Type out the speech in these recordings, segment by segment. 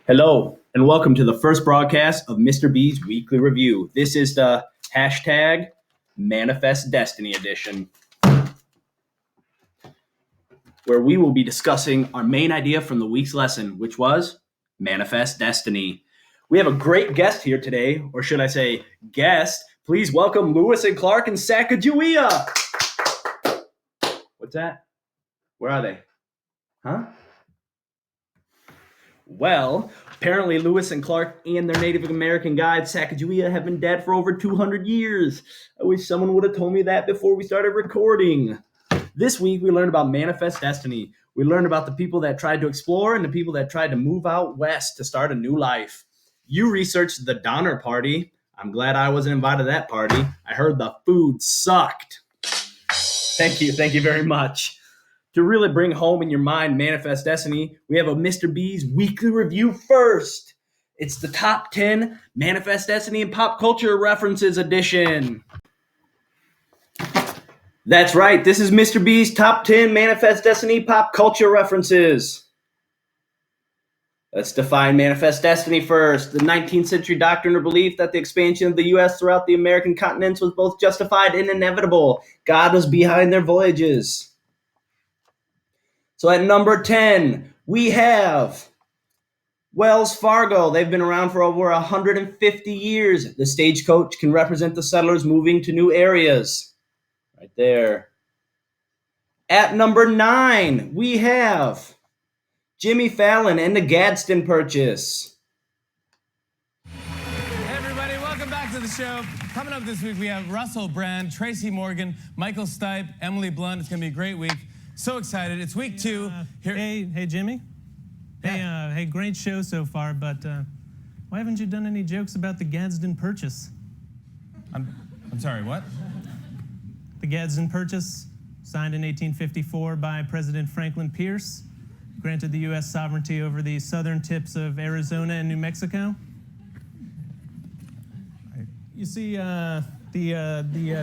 Hello, and welcome to the first broadcast of Mr. B's Weekly Review. This is the hashtag Manifest Destiny edition, where we will be discussing our main idea from the week's lesson, which was Manifest Destiny. We have a great guest here today, or should I say guest. Please welcome Lewis and Clark and Sacagawea. What's that? Where are they? Huh? Well, apparently Lewis and Clark and their Native American guide Sacagawea have been dead for over 200 years. I wish someone would have told me that before we started recording. This week we learned about Manifest Destiny. We learned about the people that tried to explore and the people that tried to move out west to start a new life. You researched the Donner Party. I'm glad I wasn't invited to that party. I heard the food sucked. Thank you very much. To really bring home in your mind Manifest Destiny, we have a Mr. B's Weekly Review first. It's the top 10 Manifest Destiny and Pop Culture References edition. That's right, this is Mr. B's top 10 Manifest Destiny Pop Culture References. Let's define Manifest Destiny first. The 19th century doctrine or belief that the expansion of the U.S. throughout the American continents was both justified and inevitable. God was behind their voyages. So at number 10, we have Wells Fargo. They've been around for over 150 years. The stagecoach can represent the settlers moving to new areas. Right there. At number 9, we have Jimmy Fallon and the Gadsden Purchase. Hey everybody, welcome back to the show. Coming up this week, we have Russell Brand, Tracy Morgan, Michael Stipe, Emily Blunt. It's going to be a great week. So excited. It's week 2. Hey, Jimmy. Yeah. Hey, great show so far, but why haven't you done any jokes about the Gadsden Purchase? I'm sorry, what? The Gadsden Purchase, signed in 1854 by President Franklin Pierce, granted the U.S. sovereignty over the southern tips of Arizona and New Mexico. You see, the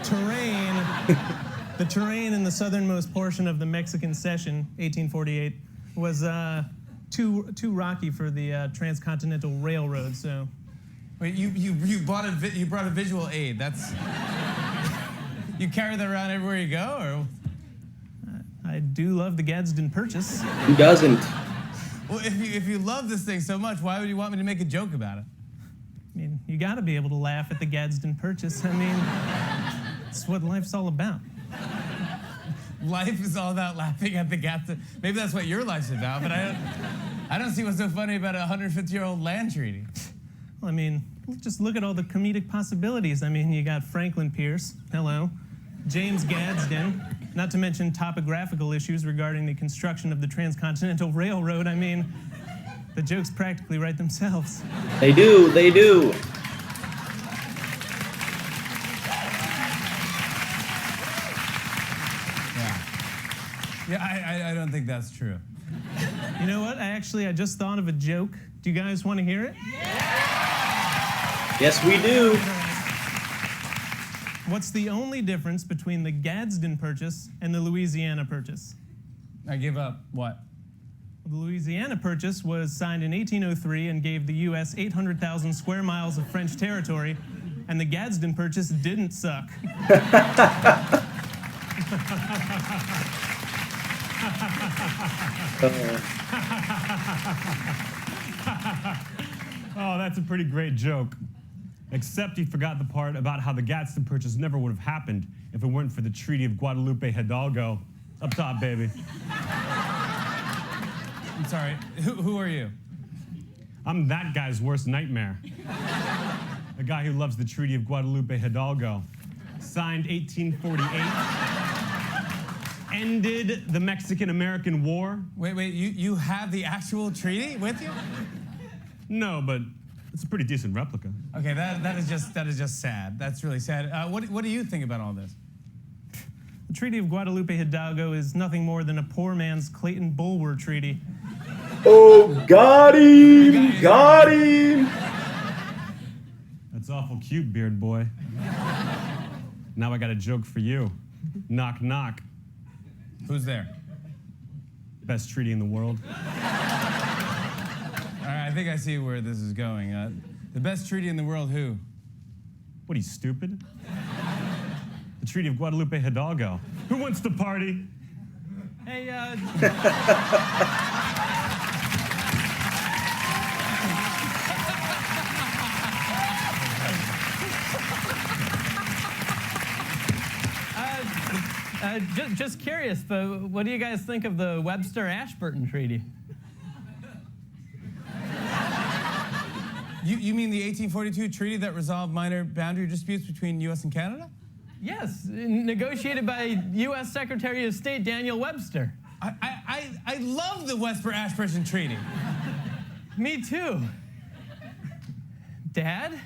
terrain... The terrain in the southernmost portion of the Mexican Cession, 1848, was too rocky for the transcontinental railroad. So, wait, you brought a visual aid. That's you carry that around everywhere you go, or? I do love the Gadsden Purchase. Who doesn't? Well, if you love this thing so much, why would you want me to make a joke about it? I mean, you got to be able to laugh at the Gadsden Purchase. I mean, it's what life's all about. Life is all about laughing at the Gadsden. Maybe that's what your life's about, but I don't see what's so funny about a 150-year-old land treaty. Well, I mean, just look at all the comedic possibilities. I mean, you got Franklin Pierce, hello, James Gadsden, not to mention topographical issues regarding the construction of the Transcontinental Railroad. I mean, the jokes practically write themselves. They do. Yeah, I don't think that's true. You know what? I just thought of a joke. Do you guys want to hear it? Yes, we do. What's the only difference between the Gadsden Purchase and the Louisiana Purchase? I give up. What? The Louisiana Purchase was signed in 1803 and gave the U.S. 800,000 square miles of French territory, and the Gadsden Purchase didn't suck. Oh, that's a pretty great joke. Except he forgot the part about how the Gadsden Purchase never would have happened if it weren't for the Treaty of Guadalupe Hidalgo. Up top, baby. I'm sorry. Who are you? I'm that guy's worst nightmare. The guy who loves the Treaty of Guadalupe Hidalgo. Signed 1848. Ended the Mexican-American War. Wait, you have the actual treaty with you? No, but it's a pretty decent replica. Okay, that is just sad. That's really sad. What do you think about all this? The Treaty of Guadalupe Hidalgo is nothing more than a poor man's Clayton Bulwer Treaty. Oh, got him! That's awful cute, beard boy. Now I got a joke for you. Knock, knock. Who's there? Best treaty in the world. right, I think I see where this is going. The best treaty in the world, who? What, are you stupid? The Treaty of Guadalupe Hidalgo. Who wants to party? Hey, just curious, but what do you guys think of the Webster-Ashburton Treaty? You mean the 1842 treaty that resolved minor boundary disputes between U.S. and Canada? Yes, negotiated by U.S. Secretary of State Daniel Webster. I love the Webster-Ashburton Treaty. Me too. Dad?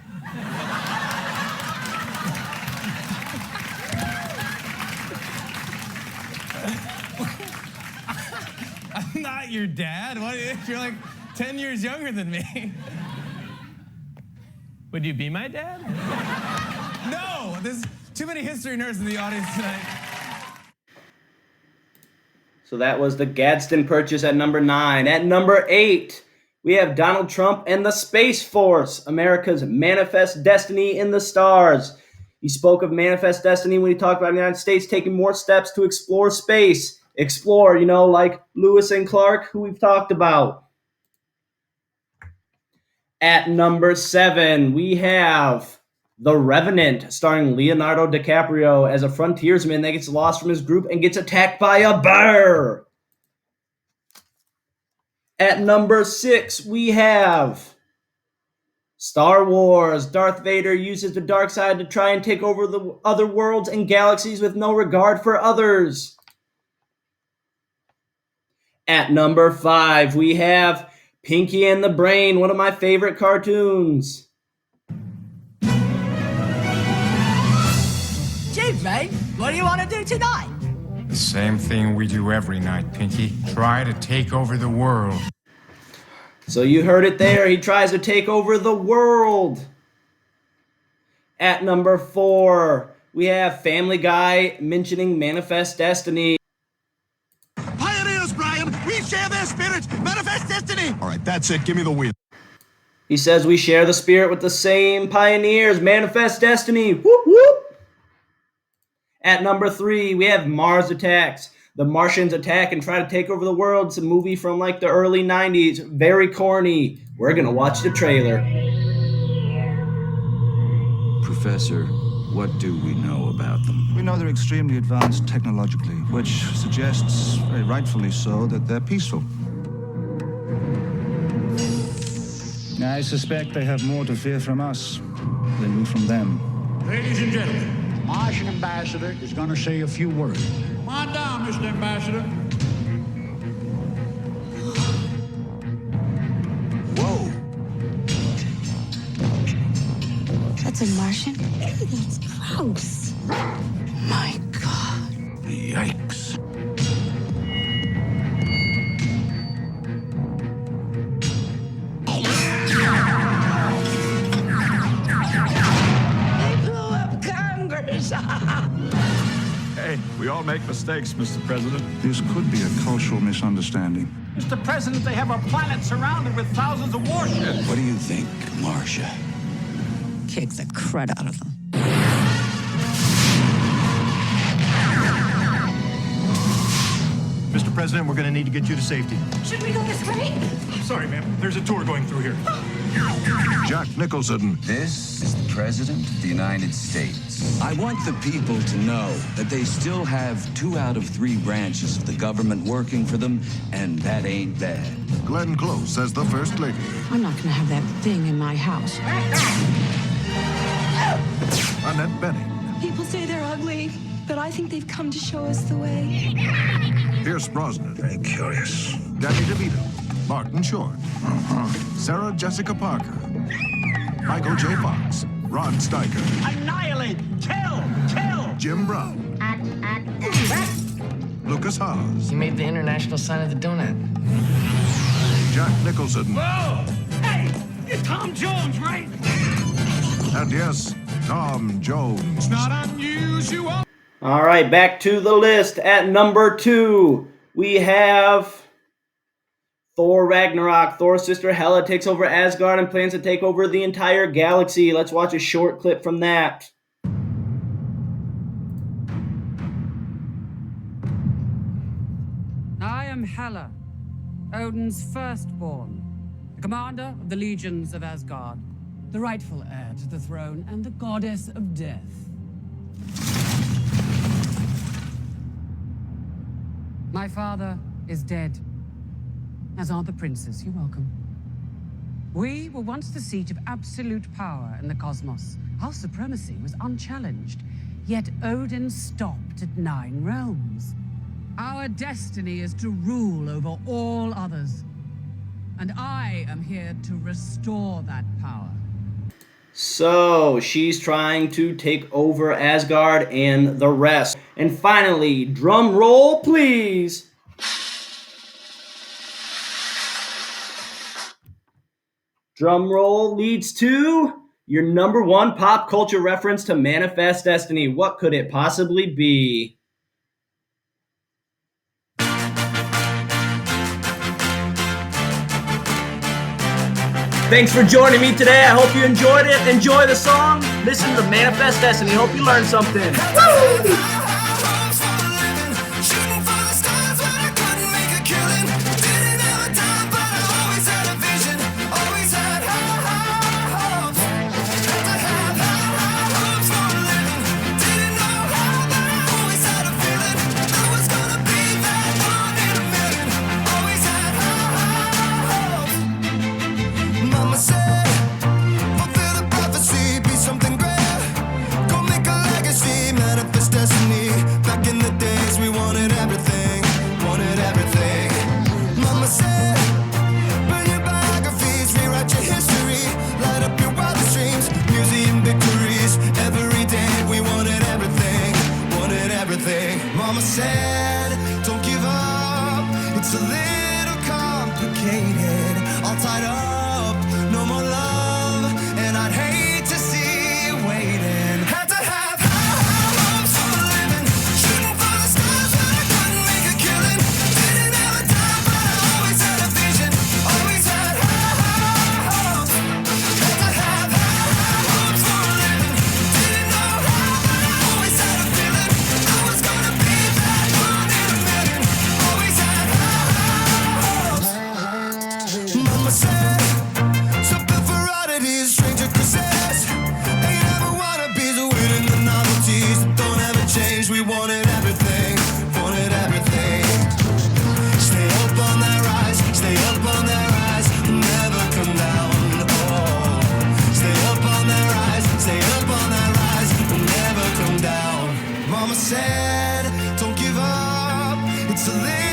I'm not your dad. What? You're like 10 years younger than me. Would you be my dad? No, there's too many history nerds in the audience tonight. So that was the Gadsden Purchase at number 9. At number 8, we have Donald Trump and the Space Force, America's Manifest Destiny in the Stars. He spoke of Manifest Destiny when he talked about the United States taking more steps to explore space. Explore, like Lewis and Clark, who we've talked about. At number 7, we have The Revenant, starring Leonardo DiCaprio as a frontiersman that gets lost from his group and gets attacked by a bear. At number 6, we have Star Wars. Darth Vader uses the dark side to try and take over the other worlds and galaxies with no regard for others. At number 5, we have Pinky and the Brain, one of my favorite cartoons. Gee, mate, what do you want to do tonight? The same thing we do every night, Pinky. Try to take over the world. So you heard it there. He tries to take over the world. At number 4, we have Family Guy mentioning Manifest Destiny. Pioneers, Brian! We share their spirit! Manifest destiny! All right, that's it. Give me the wheel. He says we share the spirit with the same pioneers. Manifest Destiny. Whoop, whoop. At number 3, we have Mars Attacks. The Martians attack and try to take over the world. It's a movie from like the early 90s. Very corny. We're going to watch the trailer. Professor, what do we know about them? We know they're extremely advanced technologically, which suggests, very rightfully so, that they're peaceful. I suspect they have more to fear from us than we from them. Ladies and gentlemen, the Martian ambassador is going to say a few words. come on down, Mr. Ambassador. Whoa. That's a Martian? That's gross. My God. Yikes. They blew up Congress. Hey, we all make mistakes, Mr. President. This could be a cultural misunderstanding. Mr. President, they have our planet surrounded with thousands of warships. What do you think, Marcia? Kick the crud out of them. Mr. President, we're going to need to get you to safety. Should we go this way? Sorry, ma'am. There's a tour going through here. Jack Nicholson. This is the President of the United States. I want the people to know that they still have 2 out of 3 branches of the government working for them, and that ain't bad. Glenn Close as the First Lady. I'm not going to have that thing in my house. Annette Bening. People say they're ugly, but I think they've come to show us the way. Pierce Brosnan. Very curious. Danny DeVito. Martin Short. Sarah Jessica Parker. Michael J. Fox. Ron Steiger. Annihilate! Kill! Jim Brown. Lucas Haas. You made the international sign of the donut. Jack Nicholson. Whoa! Hey! You're Tom Jones, right? And yes, Tom Jones. Not unusual. All right, back to the list. At number 2, we have Thor Ragnarok. Thor's sister Hela takes over Asgard and plans to take over the entire galaxy. Let's watch a short clip from that. I am Hela, Odin's firstborn, the commander of the legions of Asgard, the rightful heir to the throne and the goddess of death. My father is dead, as are the princes. You're welcome. We were once the seat of absolute power in the cosmos. Our supremacy was unchallenged, yet Odin stopped at 9 realms. Our destiny is to rule over all others, and I am here to restore that power. So, she's trying to take over Asgard and the rest. And finally, drum roll, please. Drum roll leads to your #1 pop culture reference to Manifest Destiny. What could it possibly be? Thanks for joining me today. I hope you enjoyed it. Enjoy the song. Listen to Manifest Destiny. Hope you learned something. Mama said, don't give up, it's a little complicated, all tied up, no more love, and I'd hate to see you waiting. Had to have high hopes for a living, shooting for the stars but I couldn't make a killing, didn't have a time but I always had a vision, always had high hopes. Had to have high hopes for a living, didn't know how but I always had a feeling I was gonna be that one in a million, always had high hopes. Mama said, something for oddities, stranger kisses, ain't ever wannabes, winning the novelties that don't ever change. We wanted everything, wanted everything. Stay up on that rise, stay up on that rise, never come down. Oh, stay up on that rise, stay up on that rise, never come down. Mama said, don't give up, it's a little